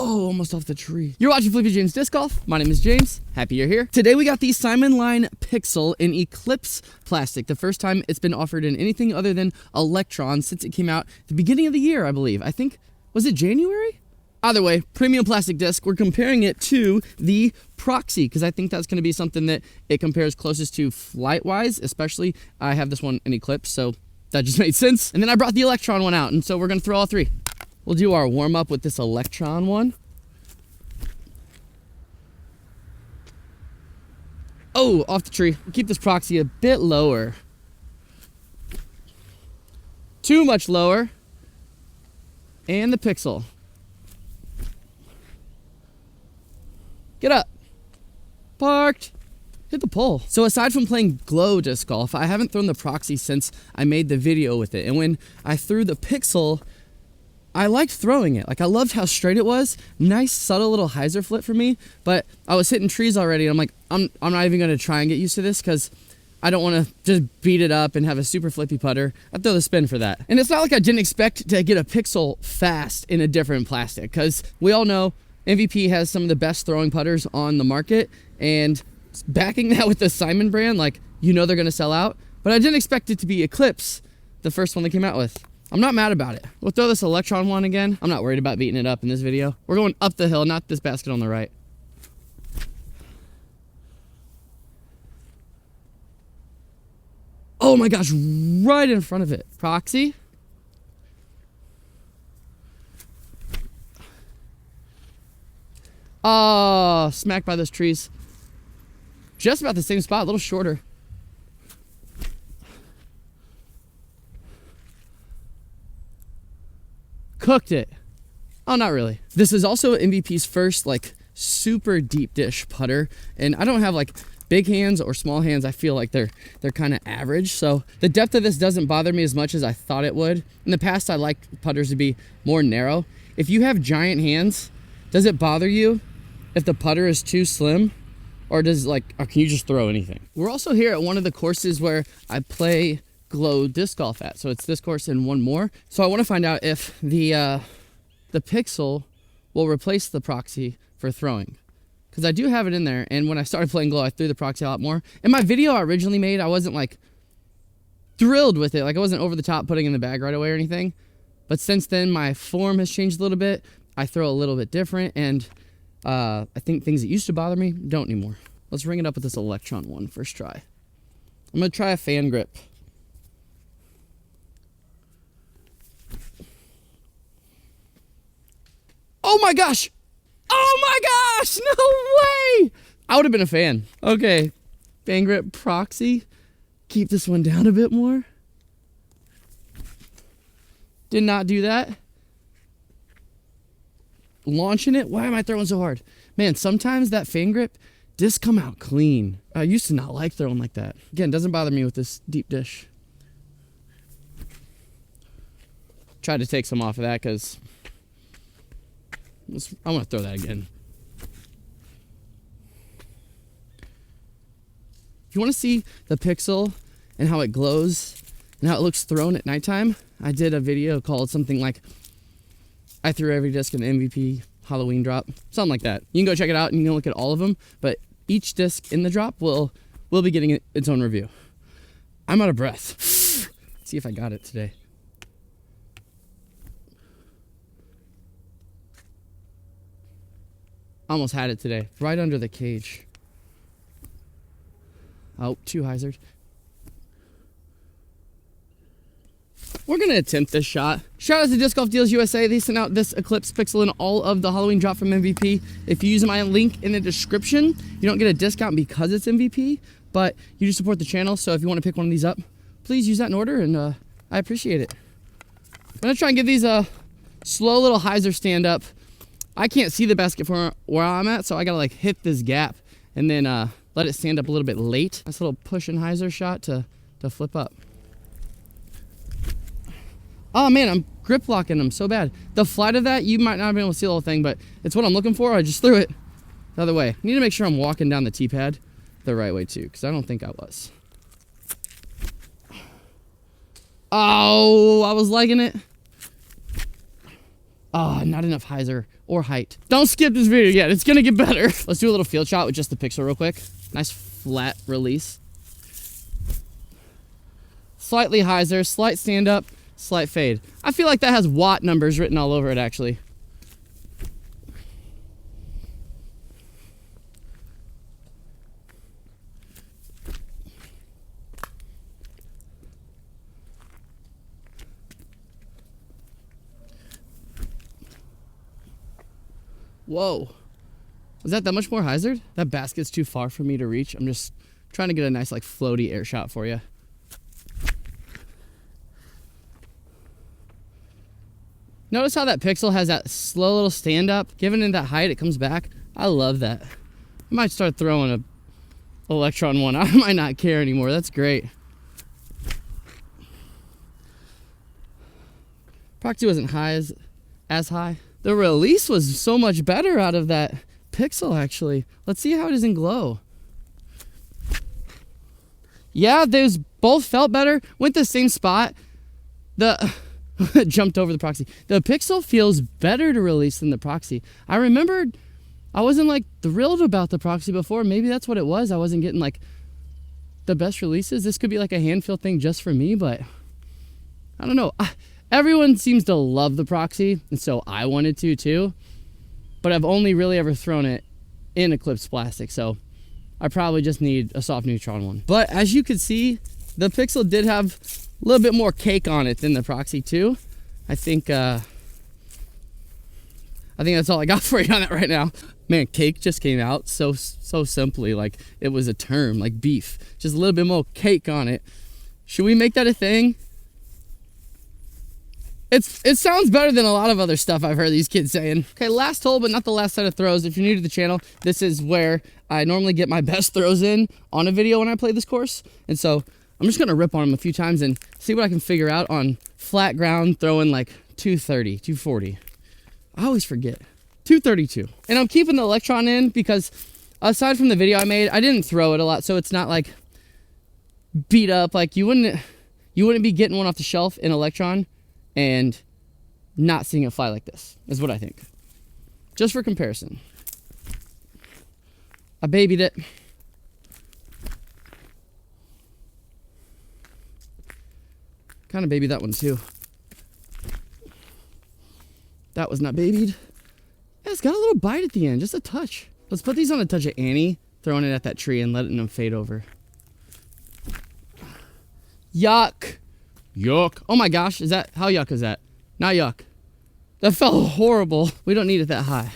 Oh, almost off the tree. You're watching Flippy James Disc Golf. My name is James. Happy you're here. Today we got the Simon Line Pixel in Eclipse plastic. The first time it's been offered in anything other than Electron since it came out at the beginning of the year, I believe. I think, was it January? Either way, premium plastic disc. We're comparing it to the Proxy because I think that's going to be something that it compares closest to flight-wise, especially I have this one in Eclipse, so that just made sense. And then I brought the Electron one out, and so we're going to throw all three. We'll do our warm-up with this Electron one. Oh, off the tree. We'll keep this Proxy a bit lower. Too much lower. And the Pixel. Get up. Parked. Hit the pole. So aside from playing glow disc golf, I haven't thrown the Proxy since I made the video with it. And when I threw the Pixel, I liked throwing it. Like, I loved how straight it was. Nice, subtle little hyzer flip for me. But I was hitting trees already, and I'm like, I'm not even going to try and get used to this because I don't want to just beat it up and have a super flippy putter. I'd throw the spin for that. And it's not like I didn't expect to get a Pixel fast in a different plastic because we all know MVP has some of the best throwing putters on the market. And backing that with the Simon brand, like, you know they're going to sell out. But I didn't expect it to be Eclipse, the first one they came out with. I'm not mad about it. We'll throw this Electron one again. I'm not worried about beating it up in this video. We're going up the hill, not this basket on the right. Oh my gosh, right in front of it. Proxy. Oh, smacked by those trees. Just about the same spot, a little shorter. Cooked it. Oh, not really. This is also MVP's first like super deep dish putter, and I don't have like big hands or small hands. I feel like they're kind of average, so the depth of this doesn't bother me as much as I thought it would. In the past, I liked putters to be more narrow. If you have giant hands, does it bother you if the putter is too slim, or does or can you just throw anything? We're also here at one of the courses where I play glow disc golf at, so it's this course and one more. So I want to find out if the Pixel will replace the Proxy for throwing, because I do have it in there, and when I started playing glow I threw the Proxy a lot more. In my video I originally made, I wasn't like thrilled with it, like I wasn't over the top putting it in the bag right away or anything, but since then my form has changed a little bit. I throw a little bit different, and I think things that used to bother me don't anymore. Let's ring it up with this Electron one first try. I'm gonna try a fan grip. Oh my gosh! Oh my gosh! No way! I would have been a fan. Okay, fan grip Proxy. Keep this one down a bit more. Did not do that. Launching it. Why am I throwing so hard? Man, sometimes that fan grip disc come out clean. I used to not like throwing like that. Again, doesn't bother me with this deep dish. Tried to take some off of that because I want to throw that again. If you want to see the Pixel and how it glows and how it looks thrown at nighttime, I did a video called something like I threw every disc in the MVP Halloween drop, something like that. You can go check it out and you can look at all of them, but each disc in the drop will be getting its own review. I'm out of breath. Let's see if I got it today. Almost had it today, right under the cage. Oh, too hyzered. We're gonna attempt this shot. Shout out to Disc Golf Deals USA. They sent out this Eclipse Pixel in all of the Halloween drop from MVP. If you use my link in the description, you don't get a discount because it's MVP, but you do support the channel. So if you want to pick one of these up, please use that in order, and I appreciate it. I'm gonna try and give these a slow little hyzer stand up. I can't see the basket from where I'm at, so I gotta like hit this gap and then let it stand up a little bit late. Nice little push and hyzer shot to flip up. Oh man, I'm grip locking them so bad. The flight of that, you might not be able to see the whole thing, but it's what I'm looking for. I just threw it the other way. I need to make sure I'm walking down the tee pad the right way too, because I don't think I was. Oh, I was liking it. Oh, not enough hyzer or height. Don't skip this video yet. It's gonna get better. Let's do a little field shot with just the pixel real quick. Nice flat release. Slightly hyzer, slight stand up, slight fade. I feel like that has watt numbers written all over it actually. Whoa. Was that much more hyzered? That basket's too far for me to reach. I'm just trying to get a nice like floaty air shot for you. Notice how that pixel has that slow little stand up. Given it that height, it comes back. I love that. I might start throwing a Electron one. I might not care anymore. That's great. Proxy wasn't as high. The release was so much better out of that pixel actually. Let's see how it is in glow. Yeah, those both felt better. Went the same spot. The jumped over the proxy. The pixel feels better to release than the proxy. I remembered I wasn't like thrilled about the proxy before. Maybe that's what it was. I wasn't getting like the best releases. This could be like a hand feel thing just for me, but I don't know. Everyone seems to love the proxy, and so I wanted to too, but I've only really ever thrown it in Eclipse plastic, so I probably just need a soft neutron one. But as you can see, the pixel did have a little bit more cake on it than the proxy too. I think that's all I got for you on that right now. Man, cake just came out so simply, like it was a term, like beef. Just a little bit more cake on it. Should we make that a thing? It sounds better than a lot of other stuff I've heard these kids saying. Okay, last hole, but not the last set of throws. If you're new to the channel, this is where I normally get my best throws in on a video when I play this course. And so I'm just gonna rip on them a few times and see what I can figure out on flat ground, throwing like 230, 240. I always forget. 232. And I'm keeping the Electron in because aside from the video I made, I didn't throw it a lot, so it's not like beat up. Like you wouldn't be getting one off the shelf in Electron and not seeing it fly like this, is what I think. Just for comparison. I babied it. Kind of babied that one too. That was not babied. Yeah, it's got a little bite at the end, just a touch. Let's put these on a touch of Annie, throwing it at that tree and letting them fade over. Yuck. Yuck. Oh my gosh, how yuck is that? Not yuck. That felt horrible. We don't need it that high.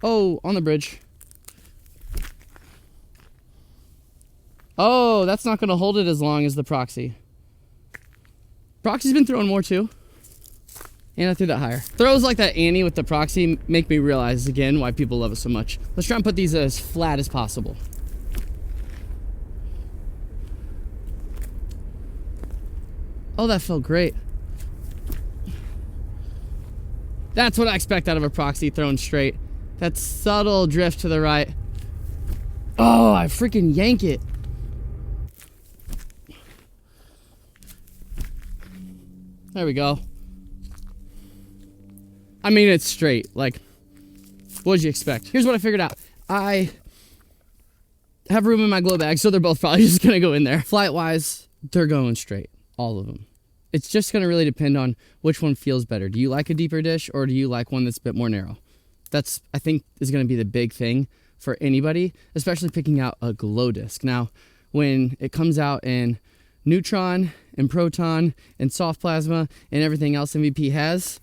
Oh, on the bridge. Oh, that's not gonna hold it as long as the proxy. Proxy's been throwing more too. And I threw that higher. Throws like that Annie with the proxy make me realize again why people love it so much. Let's try and put these as flat as possible. Oh, that felt great. That's what I expect out of a proxy thrown straight. That subtle drift to the right. Oh, I freaking yank it. There we go. I mean, it's straight. Like, what'd you expect? Here's what I figured out. I have room in my glow bag, so they're both probably just gonna go in there. Flight-wise, they're going straight. All of them. It's just gonna really depend on which one feels better. Do you like a deeper dish, or do you like one that's a bit more narrow? That's, I think, is gonna be the big thing for anybody, especially picking out a glow disc. Now, when it comes out in neutron and proton and soft plasma and everything else MVP has,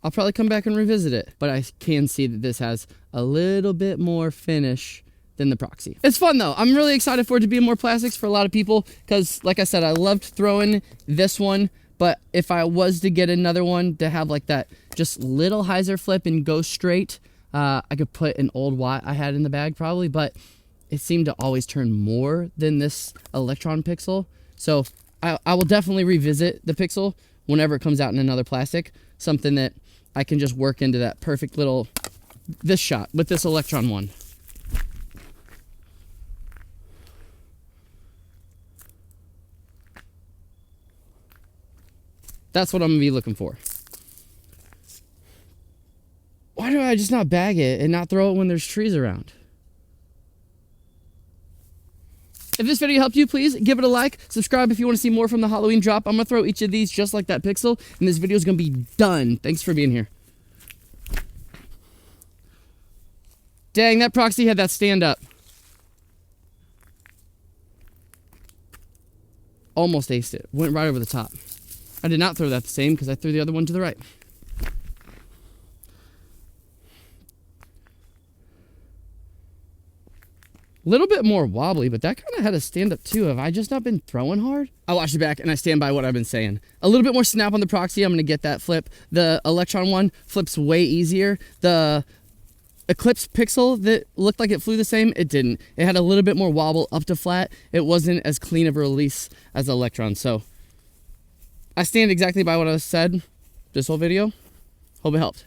I'll probably come back and revisit it, but I can see that this has a little bit more finish than the proxy. It's fun though. I'm really excited for it to be more plastics for a lot of people because, like I said, I loved throwing this one, but if I was to get another one to have like that just little hyzer flip and go straight, I could put an old watt I had in the bag probably, but it seemed to always turn more than this Electron pixel. So I will definitely revisit the pixel whenever it comes out in another plastic, something that I can just work into that perfect little, this shot with this Electron one. That's what I'm gonna be looking for. Why do I just not bag it and not throw it when there's trees around? If this video helped you, please give it a like. Subscribe if you want to see more from the Halloween drop. I'm going to throw each of these just like that pixel, and this video is going to be done. Thanks for being here. Dang, that proxy had that stand up. Almost aced it. Went right over the top. I did not throw that the same because I threw the other one to the right. Little bit more wobbly, but that kind of had a stand up too. Have I just not been throwing hard? I watched it back and I stand by what I've been saying. A little bit more snap on the proxy. I'm going to get that flip. The Electron one flips way easier. The Eclipse pixel that looked like it flew the same, it didn't. It had a little bit more wobble up to flat. It wasn't as clean of a release as the Electron. So I stand exactly by what I said this whole video. Hope it helped.